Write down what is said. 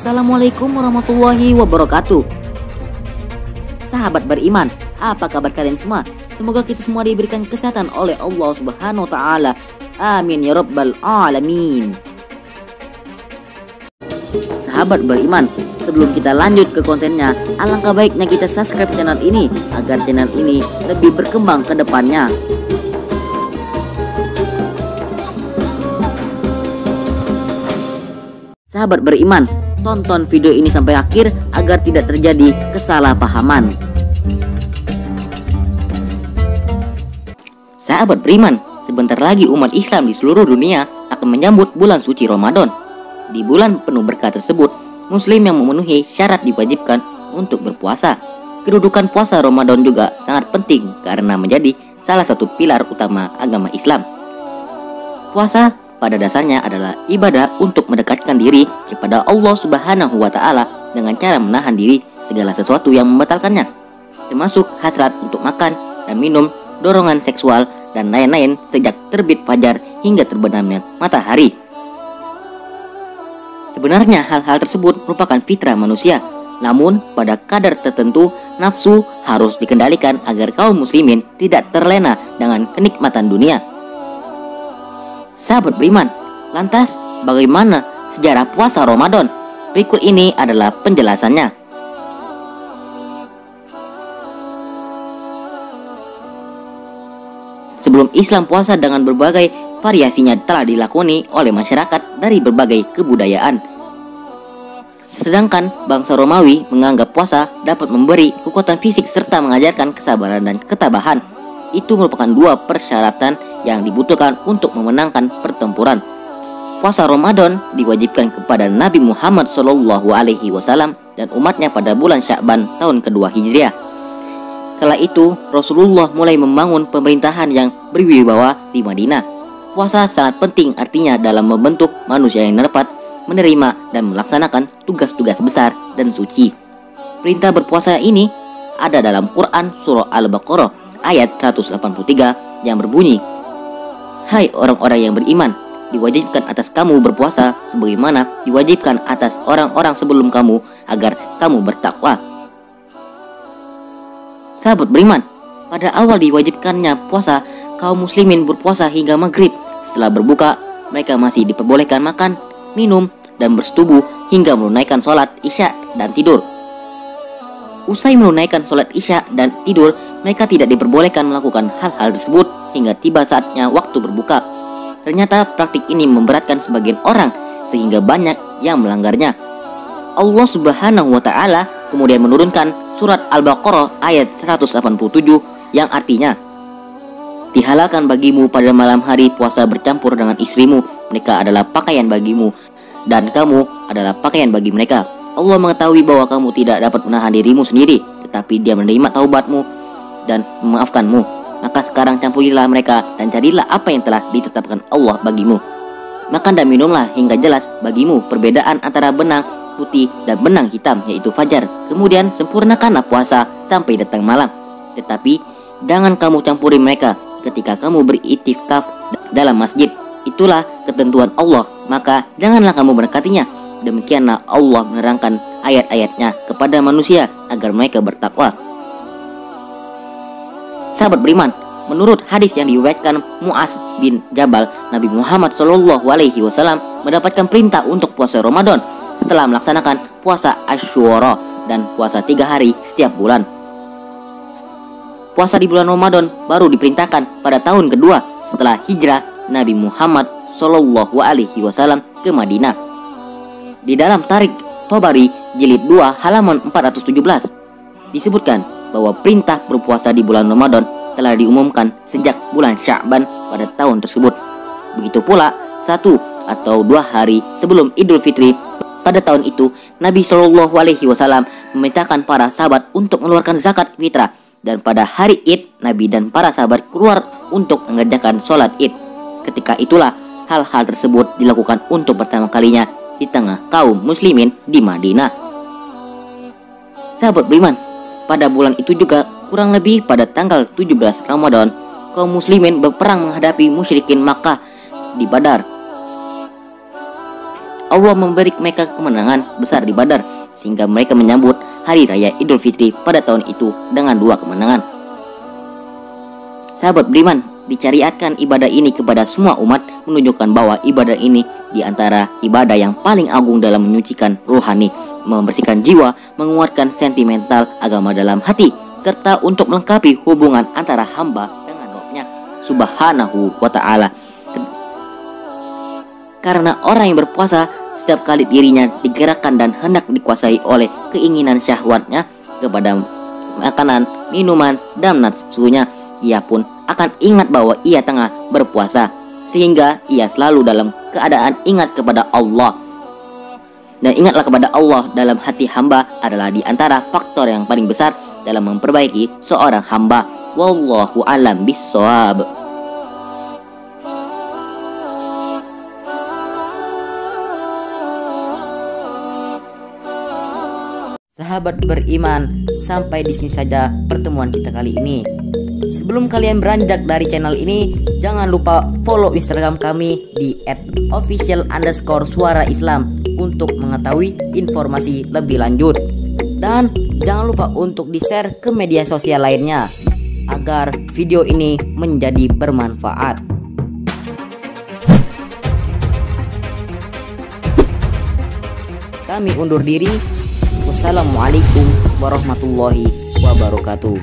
Assalamualaikum warahmatullahi wabarakatuh. Sahabat beriman, apa kabar kalian semua? Semoga kita semua diberikan kesehatan oleh Allah Subhanahu wa taala. Amin ya rabbal alamin. Sahabat beriman, sebelum kita lanjut ke kontennya, alangkah baiknya kita subscribe channel ini agar channel ini lebih berkembang ke depannya. Sahabat beriman, tonton video ini sampai akhir agar tidak terjadi kesalahpahaman. Sahabat beriman, sebentar lagi umat Islam di seluruh dunia akan menyambut bulan suci Ramadan. Di bulan penuh berkah tersebut, Muslim yang memenuhi syarat diwajibkan untuk berpuasa. Kedudukan puasa Ramadan juga sangat penting karena menjadi salah satu pilar utama agama Islam. Puasa pada dasarnya adalah ibadah untuk mendekatkan diri kepada Allah Subhanahu wa taala dengan cara menahan diri segala sesuatu yang membatalkannya, termasuk hasrat untuk makan dan minum, dorongan seksual, dan lain-lain sejak terbit fajar hingga terbenamnya matahari. Sebenarnya hal-hal tersebut merupakan fitrah manusia, namun pada kadar tertentu nafsu harus dikendalikan agar kaum muslimin tidak terlena dengan kenikmatan dunia. Sahabat beriman, lantas bagaimana sejarah puasa Ramadan? Berikut ini adalah penjelasannya. Sebelum Islam, puasa dengan berbagai variasinya telah dilakoni oleh masyarakat dari berbagai kebudayaan. Sedangkan bangsa Romawi menganggap puasa dapat memberi kekuatan fisik serta mengajarkan kesabaran dan ketabahan. Itu merupakan dua persyaratan yang dibutuhkan untuk memenangkan pertempuran. Puasa Ramadan diwajibkan kepada Nabi Muhammad SAW dan umatnya pada bulan Sya'ban tahun kedua Hijriah. Kala itu Rasulullah mulai membangun pemerintahan yang berwibawa di Madinah. Puasa sangat penting artinya dalam membentuk manusia yang dapat menerima dan melaksanakan tugas-tugas besar dan suci. Perintah berpuasa ini ada dalam Quran surah Al-Baqarah ayat 183 yang berbunyi, "Hai orang-orang yang beriman, diwajibkan atas kamu berpuasa sebagaimana diwajibkan atas orang-orang sebelum kamu agar kamu bertakwa." Sahabat beriman, pada awal diwajibkannya puasa, kaum muslimin berpuasa hingga maghrib. Setelah berbuka, mereka masih diperbolehkan makan, minum, dan bersetubuh hingga menunaikan sholat isya dan tidur. Usai menunaikan sholat isya dan tidur, mereka tidak diperbolehkan melakukan hal-hal tersebut hingga tiba saatnya waktu berbuka. Ternyata praktik ini memberatkan sebagian orang sehingga banyak yang melanggarnya. Allah Subhanahu wa taala kemudian menurunkan surat Al-Baqarah ayat 187 yang artinya, "Dihalalkan bagimu pada malam hari puasa bercampur dengan istrimu, mereka adalah pakaian bagimu dan kamu adalah pakaian bagi mereka. Allah mengetahui bahwa kamu tidak dapat menahan dirimu sendiri, tetapi Dia menerima taubatmu dan memaafkanmu. Maka sekarang campurilah mereka dan carilah apa yang telah ditetapkan Allah bagimu. Makan dan minumlah hingga jelas bagimu perbedaan antara benang putih dan benang hitam, yaitu fajar. Kemudian sempurnakanlah puasa sampai datang malam. Tetapi jangan kamu campuri mereka ketika kamu beritikaf dalam masjid. Itulah ketentuan Allah, maka janganlah kamu mendekatinya. Demikianlah Allah menerangkan ayat-ayatnya kepada manusia agar mereka bertakwa." Sahabat beriman, menurut hadis yang diriwayatkan Mu'az bin Jabal, Nabi Muhammad SAW mendapatkan perintah untuk puasa Ramadan setelah melaksanakan puasa Asyura dan puasa 3 hari setiap bulan. Puasa di bulan Ramadan baru diperintahkan pada tahun kedua setelah hijrah Nabi Muhammad SAW ke Madinah. Di dalam Tarik Tobari jilid 2 halaman 417 disebutkan bahwa perintah berpuasa di bulan Ramadan telah diumumkan sejak bulan Sya'ban pada tahun tersebut. Begitu pula 1 atau 2 hari sebelum Idul Fitri pada tahun itu, Nabi SAW memerintahkan para sahabat untuk mengeluarkan zakat fitrah, dan pada hari Id Nabi dan para sahabat keluar untuk mengerjakan sholat Id. Ketika itulah hal-hal tersebut dilakukan untuk pertama kalinya di tengah kaum muslimin di Madinah. Sahabat beriman, pada bulan itu juga kurang lebih pada tanggal 17 Ramadan, kaum muslimin berperang menghadapi musyrikin Makkah di Badar. Allah memberi mereka kemenangan besar di Badar, sehingga mereka menyambut Hari Raya Idul Fitri pada tahun itu dengan 2 kemenangan. Sahabat beriman, dicariatkan ibadah ini kepada semua umat menunjukkan bahwa ibadah ini di antara ibadah yang paling agung dalam menyucikan rohani, membersihkan jiwa, menguatkan sentimental agama dalam hati, serta untuk melengkapi hubungan antara hamba dengan Rabb-Nya Subhanahu wa ta'ala. Karena orang yang berpuasa setiap kali dirinya digerakkan dan hendak dikuasai oleh keinginan syahwatnya kepada makanan, minuman, dan nafsunya, ia pun akan ingat bahwa ia tengah berpuasa, sehingga ia selalu dalam keadaan ingat kepada Allah. Dan ingatlah kepada Allah dalam hati hamba adalah di antara faktor yang paling besar dalam memperbaiki seorang hamba. Wallahu a'lam bishawab. Sahabat beriman, sampai di sini saja pertemuan kita kali ini. Sebelum kalian beranjak dari channel ini, jangan lupa follow Instagram kami di @official_suara_islam untuk mengetahui informasi lebih lanjut. Dan jangan lupa untuk di-share ke media sosial lainnya agar video ini menjadi bermanfaat. Kami undur diri. Wassalamualaikum warahmatullahi wabarakatuh.